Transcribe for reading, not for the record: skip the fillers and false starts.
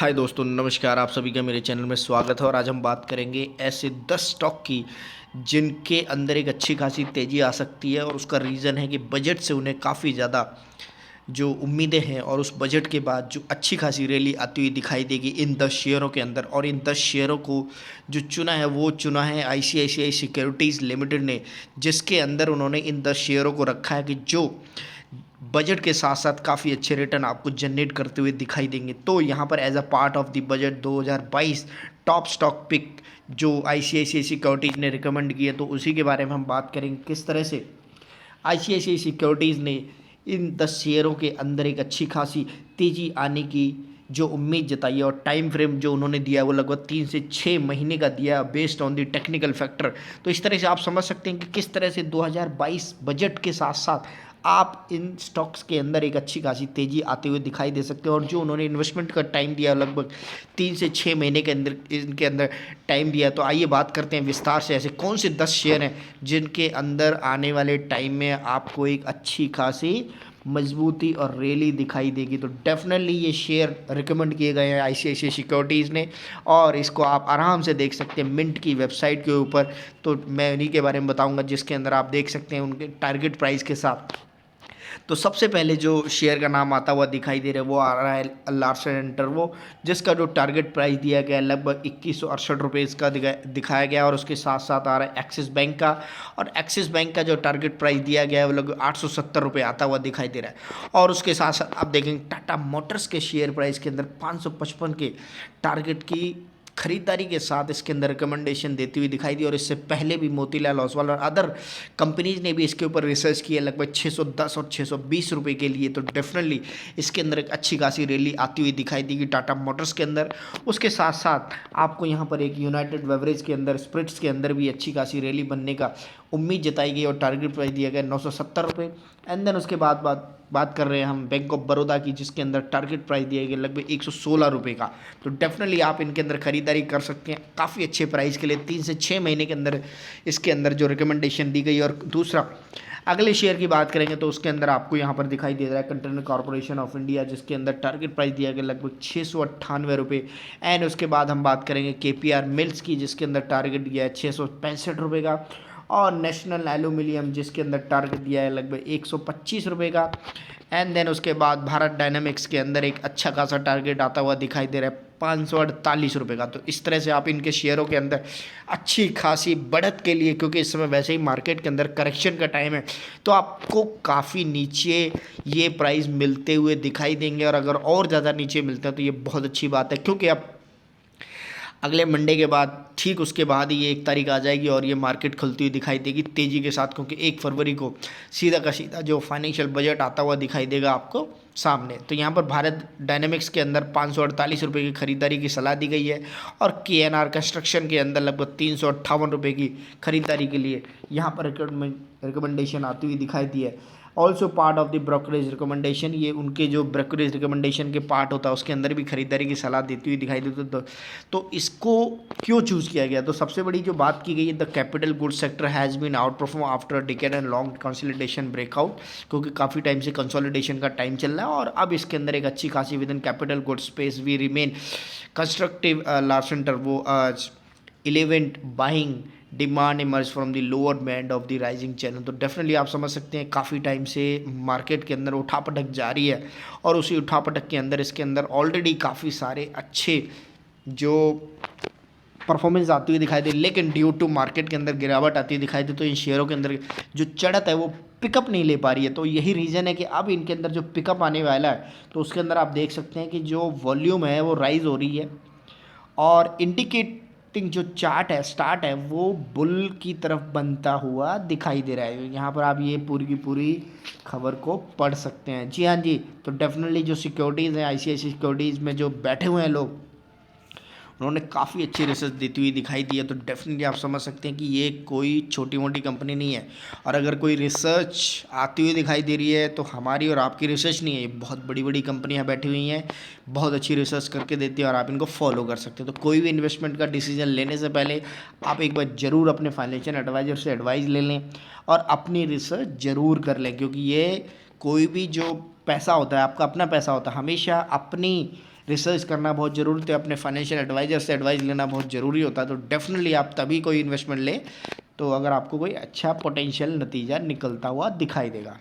हाय दोस्तों, नमस्कार। आप सभी का मेरे चैनल में स्वागत है। और आज हम बात करेंगे ऐसे 10 स्टॉक की जिनके अंदर एक अच्छी खासी तेज़ी आ सकती है। और उसका रीज़न है कि बजट से उन्हें काफ़ी ज़्यादा जो उम्मीदें हैं और उस बजट के बाद जो अच्छी खासी रैली आती हुई दिखाई देगी इन 10 शेयरों के अंदर। और इन 10 शेयरों को जो चुना है वो चुना है आईसीआईसीआई सिक्योरिटीज़ लिमिटेड ने, जिसके अंदर उन्होंने इन 10 शेयरों को रखा है कि जो बजट के साथ साथ काफ़ी अच्छे रिटर्न आपको जनरेट करते हुए दिखाई देंगे। तो यहाँ पर as a part of the budget 2022 top stock pick जो आईसीआईसीआई सिक्योरिटीज़ ने रिकमेंड की है, तो उसी के बारे में हम बात करेंगे किस तरह से आईसीआईसीआई सिक्योरिटीज़ ने इन 10 शेयरों के अंदर एक अच्छी खासी तेज़ी आने की जो उम्मीद जताई है। और टाइम फ्रेम जो उन्होंने दिया है वो लगभग 3 से 6 महीने का दिया है based on the technical factor. तो इस तरह से आप समझ सकते हैं कि किस तरह से 2022 बजट के साथ साथ आप इन स्टॉक्स के अंदर एक अच्छी खासी तेज़ी आते हुए दिखाई दे सकते हैं। और जो उन्होंने इन्वेस्टमेंट का टाइम दिया लगभग 3 से 6 महीने के अंदर इनके अंदर टाइम दिया। तो आइए बात करते हैं विस्तार से ऐसे कौन से 10 शेयर हैं जिनके अंदर आने वाले टाइम में आपको एक अच्छी खासी मजबूती और रैली दिखाई देगी। तो डेफिनेटली ये शेयर रिकमेंड किए गए हैं आईसीआईसीआई सिक्योरिटीज़ ने, और इसको आप आराम से देख सकते हैं मिंट की वेबसाइट के ऊपर। तो मैं उन्हीं के बारे में बताऊंगा जिसके अंदर आप देख सकते हैं उनके टारगेट प्राइस के साथ। तो सबसे पहले जो शेयर का नाम आता हुआ दिखाई दे रहा है वो आ रहा है लार्सन एंड टर्बो, जिसका जो टारगेट प्राइस दिया गया है लगभग 2168 रुपये इसका दिखाया गया। और उसके साथ साथ आ रहा है एक्सिस बैंक का, और एक्सिस बैंक का जो टारगेट प्राइस दिया गया है वो लगभग 870 रुपये आता हुआ दिखाई दे रहा है। और उसके साथ साथ आप देखेंगे टाटा मोटर्स के शेयर प्राइस के अंदर 555 के टारगेट की खरीदारी के साथ इसके अंदर रिकमेंडेशन देती हुई दिखाई दी। और इससे पहले भी मोतीलाल ओसवाल और अदर कंपनीज ने भी इसके ऊपर रिसर्च की है लगभग 610 और 620 रुपये के लिए। तो डेफिनेटली इसके अंदर एक अच्छी खासी रैली आती हुई दिखाई देगी टाटा मोटर्स के अंदर। उसके साथ साथ आपको यहाँ पर एक यूनाइटेड बेवरेज के अंदर स्प्रिट्स के अंदर भी अच्छी खासी रैली बनने का उम्मीद जताई गई और टारगेट प्राइस दिया गया 970 रुपये। एंड देन उसके बाद बात कर रहे हैं हम बैंक ऑफ बड़ौदा की, जिसके अंदर टारगेट प्राइस दिया गया लगभग 116 रुपये का। तो डेफिनेटली आप इनके अंदर खरीदारी कर सकते हैं काफ़ी अच्छे प्राइस के लिए 3 से 6 महीने के अंदर इसके अंदर जो रिकमेंडेशन दी गई। और दूसरा अगले शेयर की बात करेंगे तो उसके अंदर आपको यहाँ पर दिखाई दे रहा है कंटेनर कॉर्पोरेशन ऑफ इंडिया, जिसके अंदर टारगेट प्राइस दिया गया लगभग 698 रुपये। एंड उसके बाद हम बात करेंगे केपीआर मिल्स की, जिसके अंदर टारगेट दिया है 665 रुपये का। और नेशनल एल्यूमिनियम जिसके अंदर टारगेट दिया है लगभग 125 रुपये का। एंड देन उसके बाद भारत डायनामिक्स के अंदर एक अच्छा खासा टारगेट आता हुआ दिखाई दे रहा है 548 रुपये का। तो इस तरह से आप इनके शेयरों के अंदर अच्छी खासी बढ़त के लिए, क्योंकि इस समय वैसे ही मार्केट के अंदर करेक्शन का टाइम है, तो आपको काफ़ी नीचे ये प्राइस मिलते हुए दिखाई देंगे। और अगर और ज़्यादा नीचे मिलते हैं तो ये बहुत अच्छी बात है, क्योंकि अब अगले मंडे के बाद ठीक उसके बाद ही ये 1 तारीख आ जाएगी और ये मार्केट खुलती हुई दिखाई देगी तेज़ी के साथ, क्योंकि 1 फरवरी को सीधा का सीधा जो फाइनेंशियल बजट आता हुआ दिखाई देगा आपको सामने। तो यहाँ पर भारत डायनामिक्स के अंदर 548 रुपये की खरीदारी की सलाह दी गई है। और केएनआर कंस्ट्रक्शन के अंदर लगभग 358 रुपये की खरीदारी के लिए यहाँ पर रिकमेंडेशन आती हुई दिखाई दी है। Also part of the brokerage recommendation, ये उनके जो ब्रोकरेज रिकमेंडेशन के पार्ट होता है उसके अंदर भी खरीदारी की सलाह देती हुई दिखाई देती है। तो इसको क्यों चूज़ किया गया? तो सबसे बड़ी जो बात की गई है, the capital goods sector has been outperform after decade and long consolidation breakout, क्योंकि काफ़ी टाइम से कंसोलिडेशन का टाइम चल रहा है और अब इसके अंदर एक अच्छी खासी within capital goods space we remain constructive Larsen Turbo 11 buying demand emerge from the lower band of the rising channel. तो डेफिनेटली आप समझ सकते हैं काफ़ी टाइम से मार्केट के अंदर उठापटक जारी है, और उसी उठापटक के अंदर इसके अंदर ऑलरेडी काफ़ी सारे अच्छे जो परफॉर्मेंस आती हुई दिखाई दे, लेकिन ड्यू टू मार्केट के अंदर गिरावट आती हुई दिखाई दे, तो इन शेयरों के अंदर जो चढ़त है वो पिकअप नहीं ले पा रही है। तो यही रीज़न है कि अब इनके अंदर जो पिकअप आने वाला है, तो उसके अंदर आप देख सकते हैं कि जो वॉल्यूम है वो राइज हो रही है, और इंडिकेटिंग जो चार्ट है स्टार्ट है वो बुल की तरफ बनता हुआ दिखाई दे रहा है। यहाँ पर आप ये पूरी की पूरी खबर को पढ़ सकते हैं। जी हाँ जी, तो डेफिनेटली जो सिक्योरिटीज़ हैं आईसीआईसीआई सिक्योरिटीज़ में जो बैठे हुए हैं लोग, उन्होंने काफ़ी अच्छी रिसर्च देती हुई दिखाई दी है। तो डेफिनेटली आप समझ सकते हैं कि ये कोई छोटी मोटी कंपनी नहीं है, और अगर कोई रिसर्च आती हुई दिखाई दे रही है तो हमारी और आपकी रिसर्च नहीं है, ये बहुत बड़ी बड़ी कंपनियां बैठी हुई हैं, बहुत अच्छी रिसर्च करके देती हैं और आप इनको फॉलो कर सकते हैं। तो कोई भी इन्वेस्टमेंट का डिसीजन लेने से पहले आप एक बार ज़रूर अपने फाइनेंशियल एडवाइज़र से एडवाइस ले लें और अपनी रिसर्च ज़रूर कर लें, क्योंकि ये कोई भी जो पैसा होता है आपका अपना पैसा होता है, हमेशा अपनी रिसर्च करना बहुत ज़रूरी होता है, अपने फाइनेंशियल एडवाइज़र से एडवाइस लेना बहुत ज़रूरी होता है। तो डेफिनेटली आप तभी कोई इन्वेस्टमेंट लें तो अगर आपको कोई अच्छा पोटेंशियल नतीजा निकलता हुआ दिखाई देगा।